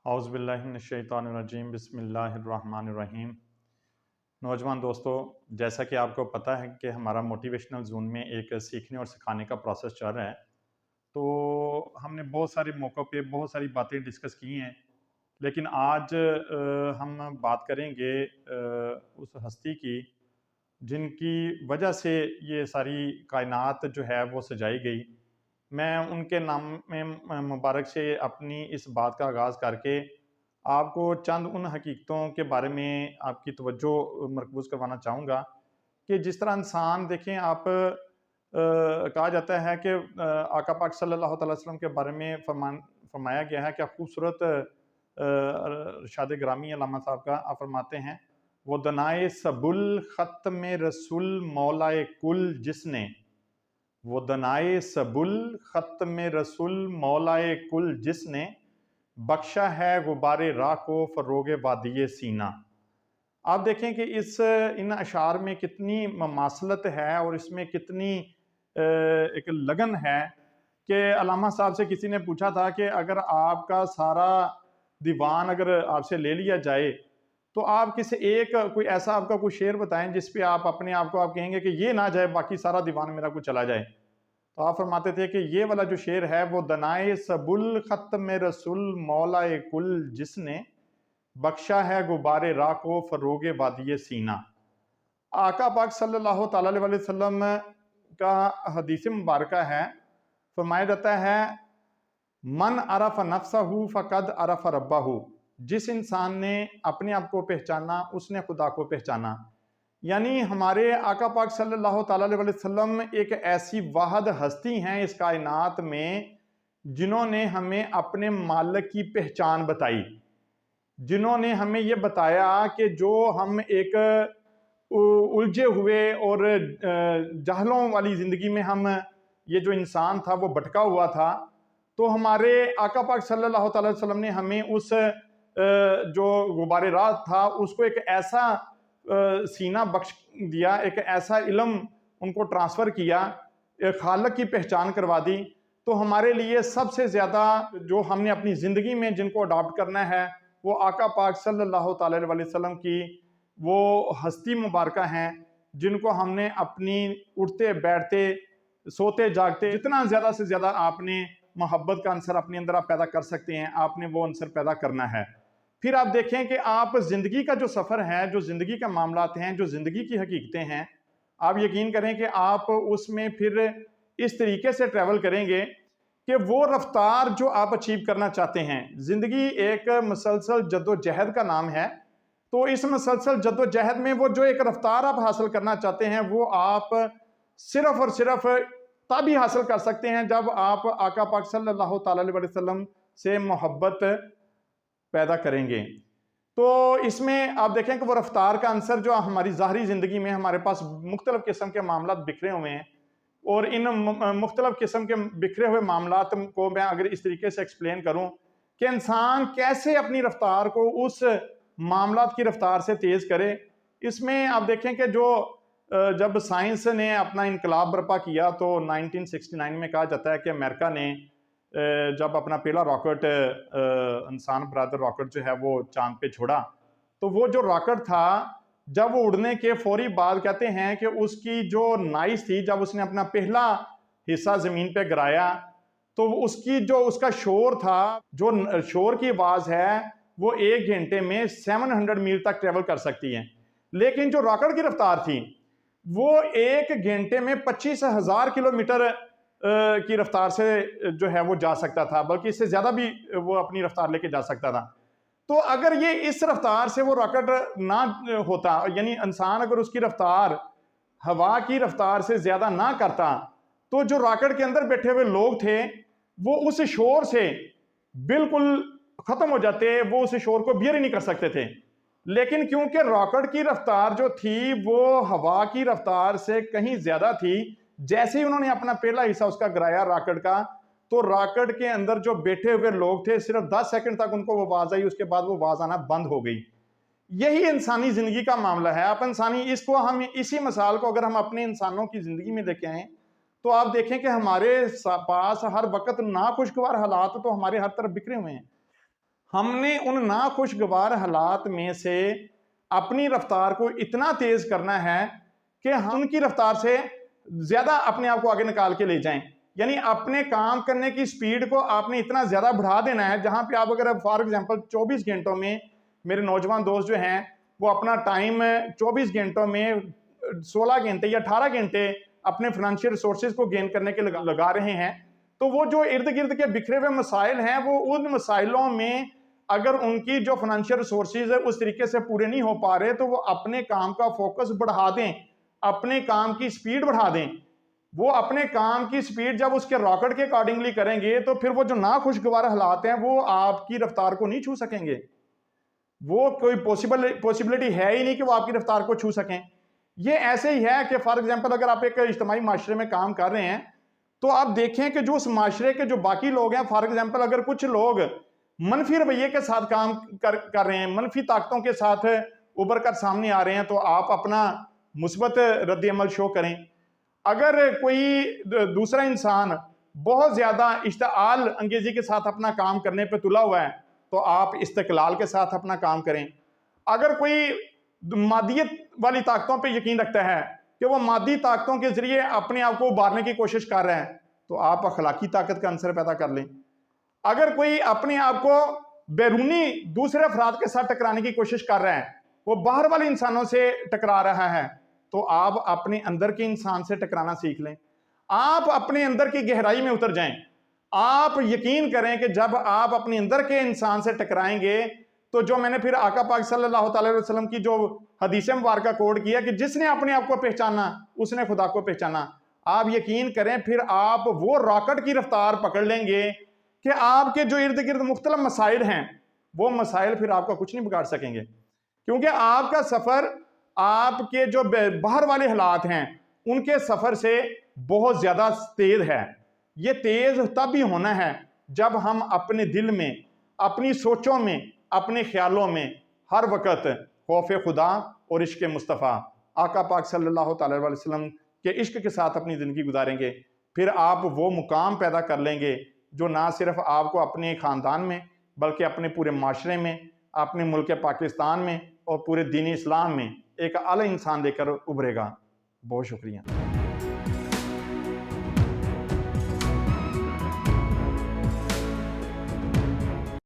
اعوذ باللہ من الشیطان الرجیم بسم اللہ الرحمن الرحیم۔ نوجوان دوستو، جیسا کہ آپ کو پتہ ہے کہ ہمارا موٹیویشنل زون میں ایک سیکھنے اور سکھانے کا پروسیس چل رہا ہے، تو ہم نے بہت سارے موقع پہ بہت ساری باتیں ڈسکس کی ہیں، لیکن آج ہم بات کریں گے اس ہستی کی جن کی وجہ سے یہ ساری کائنات جو ہے وہ سجائی گئی۔ میں ان کے نام میں مبارک سے اپنی اس بات کا آغاز کر کے آپ کو چند ان حقیقتوں کے بارے میں آپ کی توجہ مرکوز کروانا چاہوں گا کہ جس طرح انسان دیکھیں آپ کہا جاتا ہے کہ آقا پاک صلی اللہ تعالی وسلم کے بارے میں فرمایا گیا ہے کہ خوبصورت ارشاد گرامی علامہ صاحب کا آپ فرماتے ہیں، وہ دنائے سبل ختم رسول مولائے کل جس نے، وہ دنائے سبل ختم رسول مولائے کل جس نے، بخشا ہے غبار راہ کو فروغ وادی سینہ۔ آپ دیکھیں کہ ان اشعار میں کتنی مماثلت ہے اور اس میں کتنی ایک لگن ہے کہ علامہ صاحب سے کسی نے پوچھا تھا کہ اگر آپ کا سارا دیوان اگر آپ سے لے لیا جائے تو آپ کسی ایک کوئی ایسا آپ کا کوئی شعر بتائیں جس پہ آپ اپنے آپ کو آپ کہیں گے کہ یہ نہ جائے باقی سارا دیوان میرا کو چلا جائے۔ تو آپ فرماتے تھے کہ یہ والا جو شعر ہے وہ دنائے سبل ختم رسول مولائے کل جس نے، بخشا ہے غبار راہ کو فروغ وادی سینہ۔ آقا پاک صلی اللہ تعالی علیہ وسلم کا حدیث مبارکہ ہے، فرمایا جاتا ہے من عرف نفسہ فقد عرف ربہ، جس انسان نے اپنے آپ کو پہچانا اس نے خدا کو پہچانا۔ یعنی ہمارے آقا پاک صلی اللہ تعالی علیہ وسلم ایک ایسی واحد ہستی ہیں اس کائنات میں جنہوں نے ہمیں اپنے مالک کی پہچان بتائی، جنہوں نے ہمیں یہ بتایا کہ جو ہم ایک الجھے ہوئے اور جہلوں والی زندگی میں ہم یہ جو انسان تھا وہ بھٹکا ہوا تھا، تو ہمارے آقا پاک صلی اللہ تعالی وسلم نے ہمیں اس جو غبار راہ تھا اس کو ایک ایسا سینہ بخش دیا، ایک ایسا علم ان کو ٹرانسفر کیا، ایک خالق کی پہچان کروا دی۔ تو ہمارے لیے سب سے زیادہ جو ہم نے اپنی زندگی میں جن کو اڈاپٹ کرنا ہے وہ آقا پاک صلی اللہ تعالی علیہ وسلم کی وہ ہستی مبارکہ ہیں جن کو ہم نے اپنی اٹھتے بیٹھتے سوتے جاگتے جتنا زیادہ سے زیادہ آپ نے محبت کا عنصر اپنے اندر آپ پیدا کر سکتے ہیں، آپ نے وہ عنصر پیدا کرنا ہے۔ پھر آپ دیکھیں کہ آپ زندگی کا جو سفر ہے، جو زندگی کا معاملات ہیں، جو زندگی کی حقیقتیں ہیں، آپ یقین کریں کہ آپ اس میں پھر اس طریقے سے ٹریول کریں گے کہ وہ رفتار جو آپ اچیو کرنا چاہتے ہیں۔ زندگی ایک مسلسل جد و جہد کا نام ہے، تو اس مسلسل جد و جہد میں وہ جو ایک رفتار آپ حاصل کرنا چاہتے ہیں وہ آپ صرف اور صرف تب ہی حاصل کر سکتے ہیں جب آپ آقا پاک صلی اللہ تعالی علیہ وسلم سے محبت پیدا کریں گے۔ تو اس میں آپ دیکھیں کہ وہ رفتار کا عنصر جو ہماری ظاہری زندگی میں ہمارے پاس مختلف قسم کے معاملات بکھرے ہوئے ہیں، اور ان مختلف قسم کے بکھرے ہوئے معاملات کو میں اگر اس طریقے سے ایکسپلین کروں کہ انسان کیسے اپنی رفتار کو اس معاملات کی رفتار سے تیز کرے، اس میں آپ دیکھیں کہ جو جب سائنس نے اپنا انقلاب برپا کیا تو 1969 میں کہا جاتا ہے کہ امریکہ نے جب اپنا پہلا راکٹ انسان برادر راکٹ جو ہے وہ چاند پہ چھوڑا، تو وہ جو راکٹ تھا جب وہ اڑنے کے فوری بعد کہتے ہیں کہ اس کی جو نائس تھی، جب اس نے اپنا پہلا حصہ زمین پہ گرایا تو اس کی جو اس کا شور تھا، جو شور کی آواز ہے وہ 1 گھنٹے میں 700 میل تک ٹریول کر سکتی ہے، لیکن جو راکٹ کی رفتار تھی وہ 1 گھنٹے میں 25,000 کلومیٹر کی رفتار سے جو ہے وہ جا سکتا تھا، بلکہ اس سے زیادہ بھی وہ اپنی رفتار لے کے جا سکتا تھا۔ تو اگر یہ اس رفتار سے وہ راکٹ نہ ہوتا، یعنی انسان اگر اس کی رفتار ہوا کی رفتار سے زیادہ نہ کرتا، تو جو راکٹ کے اندر بیٹھے ہوئے لوگ تھے وہ اس شور سے بالکل ختم ہو جاتے، وہ اس شور کو بیئر ہی نہیں کر سکتے تھے۔ لیکن کیونکہ راکٹ کی رفتار جو تھی وہ ہوا کی رفتار سے کہیں زیادہ تھی، جیسے ہی انہوں نے اپنا پہلا حصہ اس کا گرایا راکٹ کا، تو راکٹ کے اندر جو بیٹھے ہوئے لوگ تھے صرف 10 سیکنڈ تک ان کو وہ آواز آئی، اس کے بعد وہ آواز آنا بند ہو گئی۔ یہی انسانی زندگی کا معاملہ ہے۔ آپ انسانی اس کو ہم اسی مثال کو اگر ہم اپنے انسانوں کی زندگی میں لے کے آئیں تو آپ دیکھیں کہ ہمارے پاس ہر وقت ناخوشگوار حالات تو ہمارے ہر طرف بکھرے ہوئے ہیں۔ ہم نے ان ناخوشگوار حالات میں سے اپنی رفتار کو اتنا تیز کرنا ہے کہ ہم ان کی رفتار سے زیادہ اپنے آپ کو آگے نکال کے لے جائیں. یعنی اپنے کام کرنے کی سپیڈ کو آپ نے اتنا زیادہ بڑھا دینا ہے جہاں پہ آپ اگر فار ایگزامپل 24 گھنٹوں میں میرے نوجوان دوست جو ہیں وہ اپنا ٹائم 24 گھنٹوں میں 16 گھنٹے یا 18 گھنٹے اپنے فنانشیل ریسورسز کو گین کرنے کے لگا رہے ہیں، تو وہ جو ارد گرد کے بکھرے ہوئے مسائل ہیں وہ ان مسائلوں میں اگر ان کی جو فنانشیل ریسورسز ہے اس طریقے سے پورے نہیں ہو پا رہے تو وہ اپنے کام کا فوکس بڑھا دیں، اپنے کام کی سپیڈ بڑھا دیں. وہ اپنے کام کی سپیڈ جب اس کے راکٹ کے اکارڈنگلی کریں گے تو پھر وہ جو ناخوشگوار حالات ہیں وہ آپ کی رفتار کو نہیں چھو سکیں گے. وہ کوئی پوسیبلٹی ہے ہی نہیں کہ وہ آپ کی رفتار کو چھو سکیں. یہ ایسے ہی ہے کہ فار ایگزامپل اگر آپ ایک اجتماعی معاشرے میں کام کر رہے ہیں تو آپ دیکھیں کہ جو اس معاشرے کے جو باقی لوگ ہیں، فار ایگزامپل اگر کچھ لوگ منفی رویے کے ساتھ کام کر رہے ہیں، منفی طاقتوں کے ساتھ ابھر کر سامنے آ رہے ہیں، تو آپ اپنا مثبت رد عمل شو کریں. اگر کوئی دوسرا انسان بہت زیادہ اشتعال انگیزی کے ساتھ اپنا کام کرنے پہ تلا ہوا ہے تو آپ استقلال کے ساتھ اپنا کام کریں. اگر کوئی مادیت والی طاقتوں پہ یقین رکھتا ہے کہ وہ مادی طاقتوں کے ذریعے اپنے آپ کو ابھارنے کی کوشش کر رہے ہیں تو آپ اخلاقی طاقت کا عنصر پیدا کر لیں. اگر کوئی اپنے آپ کو بیرونی دوسرے افراد کے ساتھ ٹکرانے کی کوشش کر رہا ہے، وہ باہر والے انسانوں سے ٹکرا رہا ہے، تو آپ اپنے اندر کے انسان سے ٹکرانا سیکھ لیں. آپ اپنے اندر کی گہرائی میں اتر جائیں. آپ یقین کریں کہ جب آپ اپنے اندر کے انسان سے ٹکرائیں گے تو جو میں نے پھر آقا پاک صلی اللہ تعالی علیہ وسلم کی جو حدیث مبارکہ کوٹ کیا کہ جس نے اپنے آپ کو پہچانا اس نے خدا کو پہچانا، آپ یقین کریں پھر آپ وہ راکٹ کی رفتار پکڑ لیں گے کہ آپ کے جو ارد گرد مختلف مسائل ہیں وہ مسائل پھر آپ کا کچھ نہیں بگاڑ سکیں گے، کیونکہ آپ کا سفر آپ کے جو باہر والے حالات ہیں ان کے سفر سے بہت زیادہ تیز ہے. یہ تیز تب ہی ہونا ہے جب ہم اپنے دل میں، اپنی سوچوں میں، اپنے خیالوں میں ہر وقت خوف خدا اور عشق مصطفیٰ آقا پاک صلی اللہ تعالی علیہ وسلم کے عشق کے ساتھ اپنی زندگی گزاریں گے. پھر آپ وہ مقام پیدا کر لیں گے جو نہ صرف آپ کو اپنے خاندان میں بلکہ اپنے پورے معاشرے میں، اپنے ملک پاکستان میں اور پورے دین اسلام میں ایک اعلی انسان دے کر ابھرے گا. بہت شکریہ.